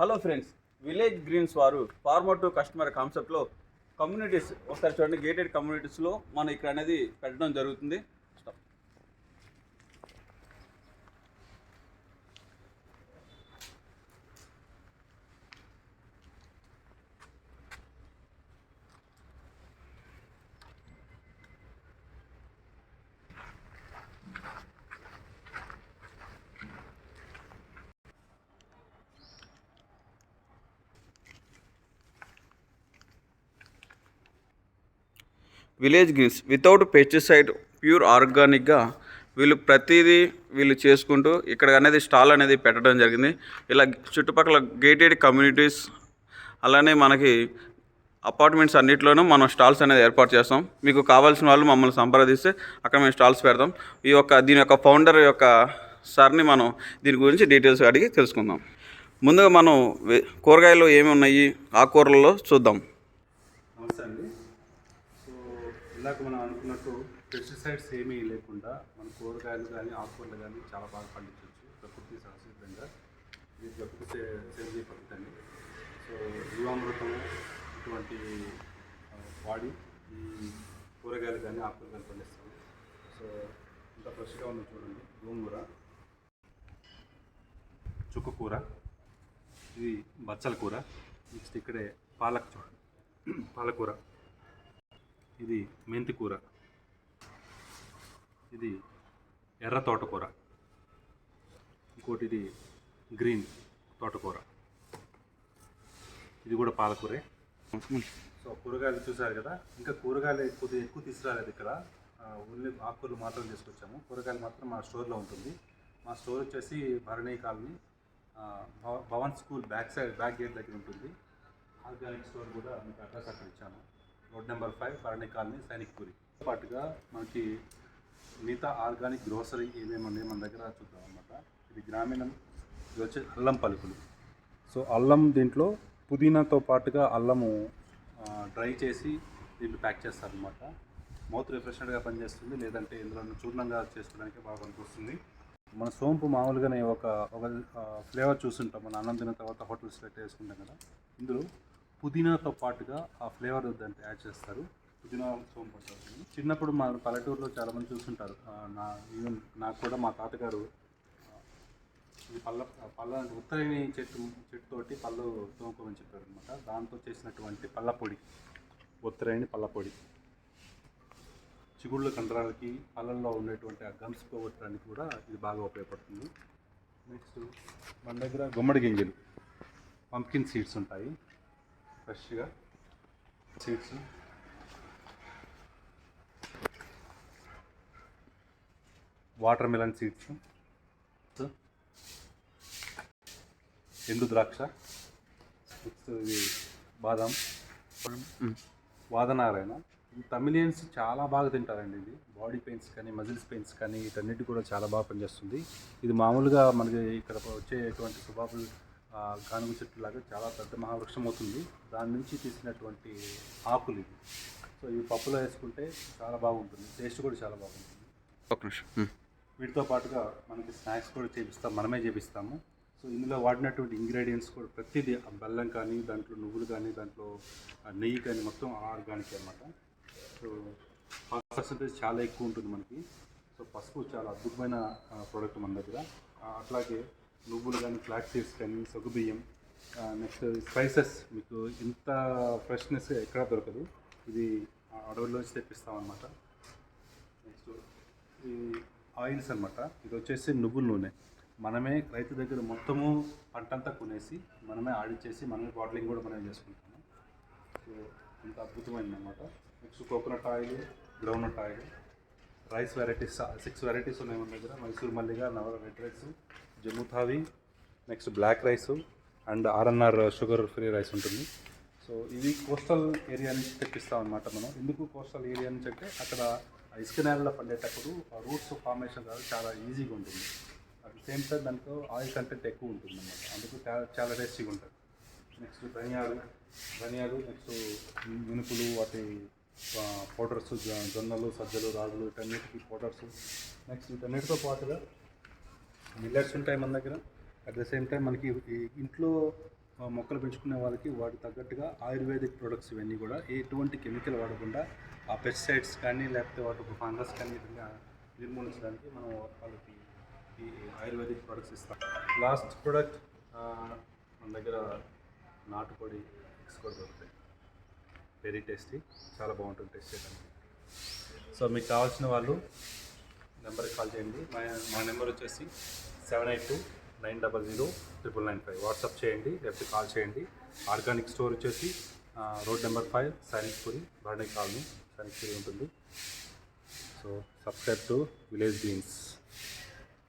Hello friends, village greens వారు farmer to customer కాన్సెప్ట్లో communities ఒకసారి చూడండి. గేటెడ్ కమ్యూనిటీస్లో మనం ఇక్కడ అనేది పెట్టడం జరుగుతుంది. Village greens without pesticide pure ఆర్గానిక్గా వీళ్ళు చేసుకుంటూ ఇక్కడ అనేది స్టాల్ అనేది పెట్టడం జరిగింది. ఇలా చుట్టుపక్కల గేటెడ్ కమ్యూనిటీస్ అలానే మనకి అపార్ట్మెంట్స్ అన్నింటిలోనూ మనం స్టాల్స్ అనేది ఏర్పాటు చేస్తాం. మీకు కావాల్సిన వాళ్ళు మమ్మల్ని సంప్రదిస్తే అక్కడ మేము స్టాల్స్ పెడతాం. దీని యొక్క ఫౌండర్ యొక్క సార్ని మనం దీని గురించి డీటెయిల్స్ అడిగి తెలుసుకుందాం. ముందుగా మనం కూరగాయలు ఏమి ఉన్నాయి ఆకుకూరలలో చూద్దాం. నమస్తే అండి. సో ఇందాక మనం అనుకున్నట్టు పెస్టిసైడ్స్ ఏమీ లేకుండా మన కూరగాయలు కానీ ఆకుకూరలు కానీ చాలా బాగా పండించవచ్చు ప్రకృతి సహసిద్ధంగా. ఇది ప్రకృతి సేంద్రీయ పద్ధతి అండి. సో జీవామృతం ఇటువంటి వాడి ఈ కూరగాయలు కానీ ఆకుకూరలు కానీ పండిస్తాము. సో ఇంత ఫ్రెష్గా ఉంది చూడండి. గోంగూర, చుక్కకూర, ఇది బచ్చల కూర, నెక్స్ట్ ఇక్కడే పాలక్ చూడండి, పాలకూర, ఇది మెంతి కూర, ఇది ఎర్ర తోటకూర, ఇంకోటి ఇది గ్రీన్ తోటకూర, ఇది కూడా పాలకూరే. సో కూరగాయలు చూసారు కదా. ఇంకా కూరగాయలు కొద్దిగా ఎక్కువ తీసుకురాలేదు ఇక్కడ. ఓన్లీ ఆకుకూరలు మాత్రం తీసుకొచ్చాము. కూరగాయలు మాత్రం మా స్టోర్లో ఉంటుంది. మా స్టోర్ వచ్చేసి Bharani colony, Bhavan school back gate దగ్గర ఉంటుంది. ఆర్గానిక్ స్టోర్ కూడా మీకు అడ్రస్ అక్కడ ఇచ్చాను. Road number 5, Bharani colony, Sainikpuri. పాటుగా మనకి మిగతా ఆర్గానిక్ గ్రోసరీ ఏమేమి ఉన్నాయి మన దగ్గర చూద్దాం అన్నమాట. ఇది గ్రామీణం, ఇది వచ్చి అల్లం పలుకులు. సో అల్లం దీంట్లో పుదీనాతో పాటుగా అల్లము డ్రై చేసి దీంట్లో ప్యాక్ చేస్తారనమాట. మౌత్ రిఫ్రెష్మెంట్గా పనిచేస్తుంది. లేదంటే ఇందులో చూర్ణంగా చేసుకోవడానికి బాగా పనికొస్తుంది. మన సోంపు మామూలుగానే ఒక ఫ్లేవర్ చూస్తుంటాం. మన అన్నం తిన్న తర్వాత హోటల్స్లో వేసుకుంటాం కదా. ఇందులో పుదీనాతో పాటుగా ఆ ఫ్లేవర్ దాంట్లో యాడ్ చేస్తారు. పుదీనా సోంపు వస్తుంది. చిన్నప్పుడు మన పల్లెటూరులో చాలామంది చూస్తుంటారు. ఈవెన్ నాకు కూడా మా తాతగారు ఇది పళ్ళ ఉత్తరేణి చెట్టుతోటి పళ్ళు తోముకోమని చెప్పారు అనమాట. దాంతో చేసినటువంటి పళ్ళ పొడి, ఉత్తరేణి పళ్ళ పొడి, చిగుళ్ళ కండరాలకి పళ్ళల్లో ఉండేటువంటి ఆ గమ్స్ పోగొట్టడానికి కూడా ఇది బాగా ఉపయోగపడుతుంది. నెక్స్ట్ మన దగ్గర గుమ్మడి గింజలు, పంప్కిన్ సీడ్స్ ఉంటాయి ఫ్రెష్గా. సీడ్స్, వాటర్ మిలన్ సీడ్స్, ఎండు ద్రాక్ష, నెక్స్ట్ ఇది బాదం, వాదనారాయణ. ఈ తమిళియన్స్ చాలా బాగా తింటారండి. ఇది బాడీ పెయిన్స్ కానీ మజిల్స్ పెయిన్స్ కానీ వీటన్నిటి కూడా చాలా బాగా పనిచేస్తుంది. ఇది మామూలుగా మనకి ఇక్కడ వచ్చేటువంటి సుబాబుల్ గానుగ చెట్టు లాగా చాలా పెద్ద మహావృక్షం అవుతుంది. దాని నుంచి తీసినటువంటి ఆకులు ఇది. సో ఇవి పప్పులో వేసుకుంటే చాలా బాగుంటుంది. టేస్ట్ కూడా చాలా బాగుంటుంది. వీటితో పాటుగా మనకి స్నాక్స్ కూడా మనమే చేపిస్తాము. సో ఇందులో వాడినటువంటి ఇంగ్రీడియంట్స్ కూడా ప్రతిదీ బెల్లం కానీ, దాంట్లో నువ్వులు కానీ, దాంట్లో నెయ్యి కానీ మొత్తం ఆర్గానిక్ అనమాట. సో పర్సెంటేజ్ చాలా ఎక్కువ ఉంటుంది మనకి. సో పసుపు చాలా అద్భుతమైన ప్రోడక్ట్ మన దగ్గర. అట్లాగే నువ్వులు కానీ, ఫ్లాక్ సీడ్స్ కానీ, సగ్గుబియ్యం, నెక్స్ట్ స్పైసెస్ మీకు ఇంత ఫ్రెష్నెస్ ఎక్కడా దొరకదు. ఇది అడవుల్లోంచి తెప్పిస్తామన్నమాట. నెక్స్ట్ ఈ ఆయిల్స్ అనమాట. ఇది వచ్చేసి నువ్వుల నూనె. మనమే రైతు దగ్గర మొత్తము పంటంతా కొనేసి మనమే ఆడిచ్చేసి మనమే బాటిలింగ్ కూడా మనమే చేసుకుంటాము. సో ఇంత అద్భుతమైంది అనమాట. Next coconut oil, groundnut oil, rice varieties 6 varieties ఉన్నాయి మన దగ్గర. మైసూర్ మల్లిగా, red rice, జమ్ముతావి, next black rice and RNR sugar free rice ఉంటుంది. సో ఇవి కోస్టల్ ఏరియా నుంచి తెప్పిస్తాం అనమాట మనం. ఎందుకు కోస్టల్ ఏరియా నుంచి అంటే అక్కడ ఇసుక నేలలో పండేటప్పుడు రూట్స్ ఫార్మేషన్ కాదు, చాలా ఈజీగా ఉంటుంది. అట్ ద సేమ్ టైం దాంట్లో ఆయిల్ కంటెంట్ ఎక్కువ ఉంటుంది అన్నమాట. అందుకు చాలా టేస్టీగా ఉంటుంది. నెక్స్ట్ ధనియాలు, నెక్స్ట్ మినుపులు, వాటి పౌడర్స్, జొన్నలు, సజ్జలు, రాగులు, వీటన్నిటికీ పౌడర్స్. నెక్స్ట్ వీటన్నిటితో పాటుగా మిల్లెట్స్ ఉంటాయి మన దగ్గర. అట్ ద సేమ్ టైం మనకి ఇంట్లో మొక్కలు పెంచుకునే వాళ్ళకి వాటి తగ్గట్టుగా ఆయుర్వేదిక్ ప్రొడక్ట్స్ ఇవన్నీ కూడా ఎటువంటి కెమికల్ వాడకుండా ఆ పెస్టిసైడ్స్ కానీ లేకపోతే వాటి ఫంగస్ కానీ నిర్మూలించడానికి మనం వాళ్ళకి ఈ ఆయుర్వేదిక్ ప్రొడక్ట్స్ ఇస్తాం. లాస్ట్ ప్రొడక్ట్ మన దగ్గర నాటుకోడి ఎగ్స్ కూడా దొరుకుతాయి. వెరీ టేస్టీ, చాలా బాగుంటుంది టేస్ట్ చేయడానికి. సో మీకు కావాల్సిన వాళ్ళు నెంబర్కి కాల్ చేయండి. మా నెంబర్ వచ్చేసి 782-900-9995. వాట్సాప్ చేయండి లేకపోతే కాల్ చేయండి. ఆర్గానిక్ స్టోర్ వచ్చేసి road number 5 Sainikpuri, Bande colony, Sainikpuri ఉంటుంది. So subscribe to village beans.